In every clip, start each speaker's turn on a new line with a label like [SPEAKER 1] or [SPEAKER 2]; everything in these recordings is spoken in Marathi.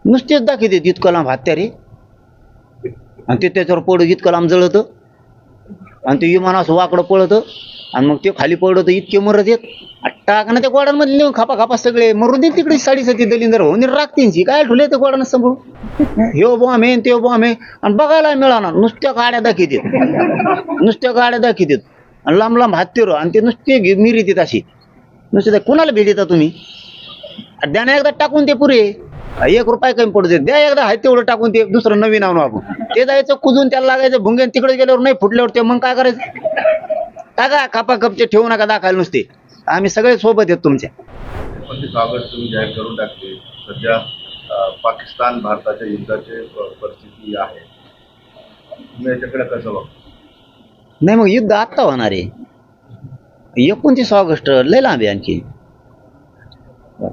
[SPEAKER 1] नुसतेच दाखवते इतकं लांब हत्यारे आणि ते त्याच्यावर पडत इतकं लांब जळतं आणि ते विमान असं वाकडं पळतं आणि मग ते खाली पडतं इतके मरत येत टाकणं त्या गोडांमध्ये नेऊन खापा खापा सगळे मरून देत तिकडे 7.5 दलिंदर होऊन राखतींची काय ठुले ते गोडानं सांभाळून ह्यो बॉम्ब आहे ते बॉम्ब आहे आणि बघायला मिळाला नुसत्या गाड्या दाखवतात आणि लांब लांब हत्तीर आणि ते नुसते मिरी देत अशी नुसते कुणाला भेट देता तुम्ही द्याना एकदा टाकून ते पुरे 1 रुपया कमी पडू दे द्या एकदा आहे तेवढं टाकून ते दुसरं नवीन आणू आपण ते जायचं कुजून त्याला लागायचं भुंगेन तिकडे गेल्यावर नाही फुटल्यावर ते मग काय करायचं टाका कापा कपचे ठेवू नका दाखवायला नुसते आम्ही सगळे सोबत आहेत तुमच्या.
[SPEAKER 2] तुम्ही जाहीर करून टाकले सध्या पाकिस्तान भारताच्या युद्धाची परिस्थिती आहे तुम्ही याच्याकडे कसं बघता?
[SPEAKER 1] नाही मग युद्ध आत्ता होणार आहे 29 ऑगस्ट लय लांब आहे आणखी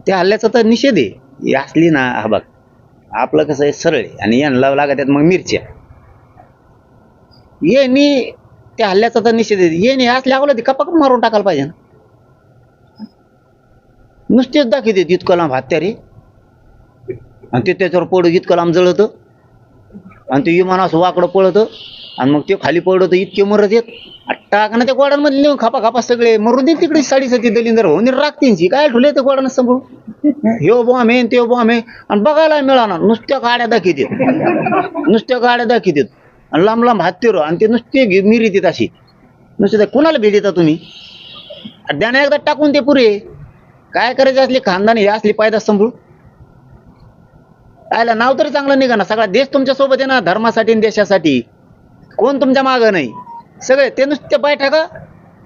[SPEAKER 1] त्या हल्ल्याचा तर निषेध आहे ही असली ना हा बघ आपलं कसं आहे सरळ आहे आणि यांना लागत मग मिरच्या ये नी त्या हल्ल्याचा तर निषेध आहे ये नाही असल्या आवलं कपाक मारून टाकायला पाहिजे ना नुसतेच दाखवते इतकं लांब हत्यारे आणि ते त्याच्यावर पडत इतकं लांब जळतं आणि ते विमान असं वाकडं पळतं आणि मग ते खाली पडतं इतके मरत येत टाकणं त्या गोडांमध्ये नेऊन खापा खापा सगळे मरून देत तिकडे 7.5 दलिंदर होऊन राखतींची काय ठुले ते गोडानं सांभाळून ह्यो बॉम्ब आहे ते बॉम्ब आहे आणि बघायला मिळाला नुसत्या गाड्या दाखवतात आणि लांब लांब हत्तीर आणि ते नुसते मिरी देत अशी नुसते कुणाला भेट देता तुम्ही द्याना एकदा टाकून ते पुरे काय करायचे असले खानदानी हे असली पायदा सांभाळून आयला नाव तरी चांगलं निघा ना सगळा देश तुमच्या सोबत आहे ना धर्मासाठी आणि देशासाठी कोण तुमच्या मागं नाही सगळे ते नुसते पाय टाका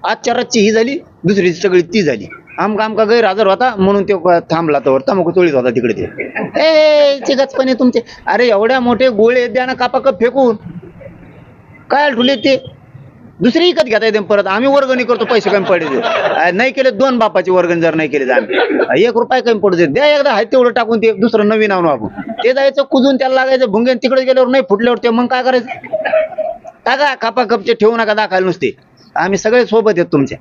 [SPEAKER 1] आजच्या रातची ही झाली दुसरी सगळी ती झाली आमका गैरहजर होता म्हणून ते थांबला तर तंबाखू चोळीत होता तिकडे ते चिगचपणे तुमचे अरे एवढ्या मोठे गोळे द्या ना कापा कप फेकून काय ठुले ते दुसरी विकत घेता येते परत आम्ही वर्गणी करतो पैसे कमी पडले नाही केले 2 बापाची वर्गणी जर नाही केले तर आम्ही 1 रुपया कमी पडू दे द्या एकदा आहे तेवढं टाकून ते दुसरं नवीन आणू आपण ते जायचं कुजून त्याला लागायचं भुंगेन तिकडे गेल्यावर नाही फुटल्यावर ते मग काय करायचं टाका कापा कपचे ठेवू नका दाखवायला नुसते आम्ही सगळे सोबत आहेत तुमच्या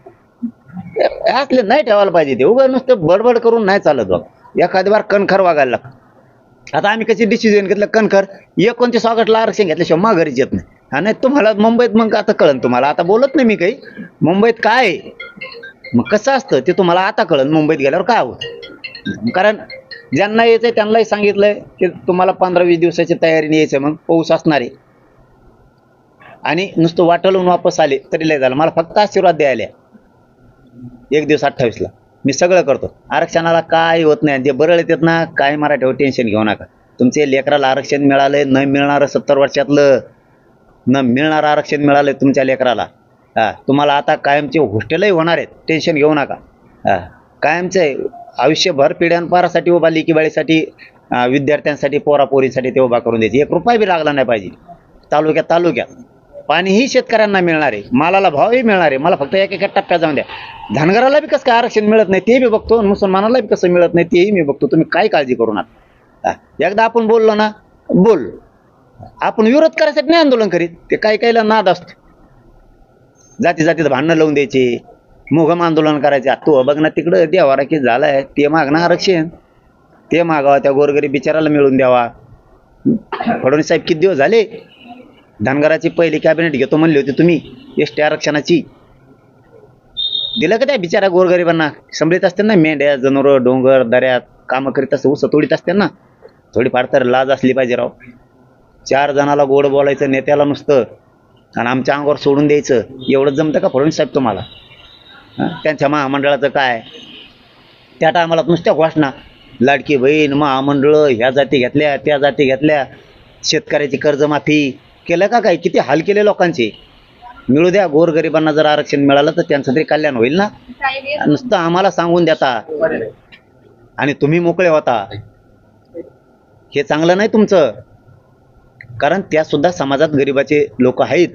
[SPEAKER 1] असले नाही ठेवायला पाहिजे ते उगा नुसतं बडबड करून नाही चालत बघ एखादी बार कणखर वागायला लागतं आता आम्ही कशी डिसिजन घेतलं कणखर 29 ऑगस्टला आरक्षण घेतल्याशिवाय माघारीच येत नाही हा नाही तुम्हाला मुंबईत मग आता कळन तुम्हाला आता बोलत नाही मी काही मुंबईत काय आहे मग कसं असतं ते तुम्हाला आता कळन मुंबईत गेल्यावर काय होतं कारण ज्यांना यायचंय त्यांनाही सांगितलंय की तुम्हाला 15-20 दिवसाची तयारीने यायचं मग पाऊस असणार आहे आणि नुसतं वाटलून वापस आले तरी लय झालं मला फक्त आशीर्वाद द्यायला 1 दिवस 28ला मी सगळं करतो आरक्षणाला काय होत नाही ते बरळ येतात ना काय मराठीवर टेन्शन घेऊ नका तुमचे लेकराला आरक्षण मिळालंय न मिळणारं 70 वर्षातलं न मिळणारं आरक्षण मिळालंय तुमच्या लेकराला तुम्हाला आता कायमचे हॉस्टेलही होणार आहेत टेन्शन घेऊ नका कायमचे आयुष्यभर पिढ्यानपारासाठी उभा लेकीबाळीसाठी विद्यार्थ्यांसाठी पोरापोरीसाठी ते उभा करून द्यायचे 1 रुपया बी लागला नाही पाहिजे तालुक्यात पाणीही शेतकऱ्यांना मिळणार आहे मालाला भावही मिळणार आहे मला फक्त एका टप्प्यात जाऊन द्या धनगराला बी कसं काय आरक्षण मिळत नाही ते बी बघतो मुसलमानाला बी कसं मिळत नाही तेही मी बघतो तुम्ही काय काळजी करू नका एकदा आपण बोललो ना बोल आपण विरोध करायसाठी नाही आंदोलन करीत ते काहीला नाद असतो जातीत भांडणं लावून द्यायचे मोघम आंदोलन करायचे तू बघ ना तिकडं देवारा की झालाय ते मागणं आरक्षण ते मागावा त्या गोरगरीब बिचाराला मिळून द्यावा फडणवीस साहेब किती दिवस झाले धनगराची पहिली कॅबिनेट घेतो म्हणली होती तुम्ही एसटी आरक्षणाची दिलं का त्या बिचारा गोरगरिबांना संभळीत असते ना मेंढ्या जनावर डोंगर दऱ्यात कामं करीत असते ऊस तोडीत असते ना थोडीफार तर लाज असली पाहिजे राव 4 जणाला गोड बोलायचं नेत्याला नुसतं आणि आमच्या अंगावर सोडून द्यायचं एवढं जमतं का फडणवीस साहेब तुम्हाला त्यांच्या महामंडळाचं काय त्या टायमाला नुसत्या घोषणा लाडकी बहीण महामंडळ ह्या जाती घेतल्या त्या जाती घेतल्या शेतकऱ्याची कर्जमाफी केलं का काय किती हाल केले लोकांचे मिळू द्या गोरगरिबांना जर आरक्षण मिळालं तर त्यांचं तरी कल्याण होईल ना नुसतं आम्हाला सांगून देता आणि तुम्ही मोकळे होता हे चांगलं नाही तुमचं कारण त्या सुद्धा समाजात गरिबाचे लोक आहेत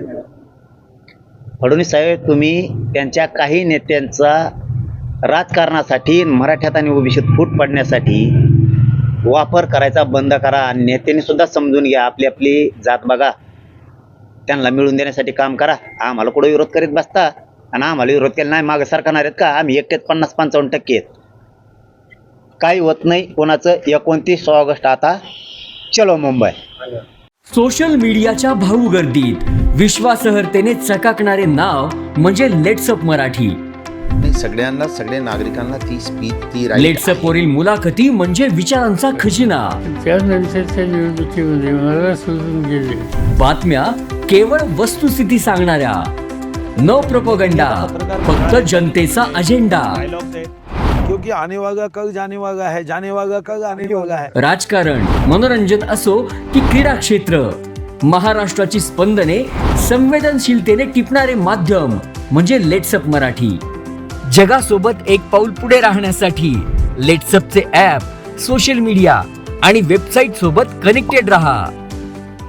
[SPEAKER 1] फडणवीस साहेब तुम्ही त्यांच्या काही नेत्यांचा राजकारणासाठी मराठ्यात आणि ओबीसीत फूट पडण्यासाठी वापर करायचा बंद करा नेत्यांनी सुद्धा समजून घ्या आपली आपली जात बघा त्यांना मिळून देण्यासाठी काम करा आम्हाला कुठं विरोध करीत बसता आणि आम्हाला विरोध केला नाही मागे सरकारणार आहेत का आम्ही एकटेच 50-55% आहेत काही होत नाही कोणाचं 29 ऑगस्ट आता चलो मुंबई.
[SPEAKER 3] सोशल मीडियाच्या भाऊ गर्दीत विश्वासार्हतेने चकाकणारे नाव म्हणजे लेट्सअप मराठी.
[SPEAKER 4] सगळ्यांना, सगळ्या नागरिकांना ती स्पीच, ती right
[SPEAKER 3] लेट्सअप
[SPEAKER 4] आहे.
[SPEAKER 3] वरील मुलाखती म्हणजे विचारांचा खजिना.
[SPEAKER 5] त्यानंतरच्या निवडणुकीमध्ये मला सोडून गेले.
[SPEAKER 3] बातम्या केवळ वस्तुस्थिती सांगणाऱ्या, न प्रोपगंडा, फक्त जनतेचा अजेंडा.
[SPEAKER 6] क्योंकि आने वाला कल जाने वाला है, जाने वाला कल आने वाला है.
[SPEAKER 3] राजकारण, मनोरंजन असो की क्रीडा क्षेत्र, महाराष्ट्राची स्पंदने संवेदनशीलतेने टिपणारे माध्यम म्हणजे लेट्सअप मराठी. जगासोबत एक पाऊल पुढे राहण्यासाठी लेट्सअपचे ॲप, सोशल मीडिया आणि वेबसाईट सोबत कनेक्टेड रहा.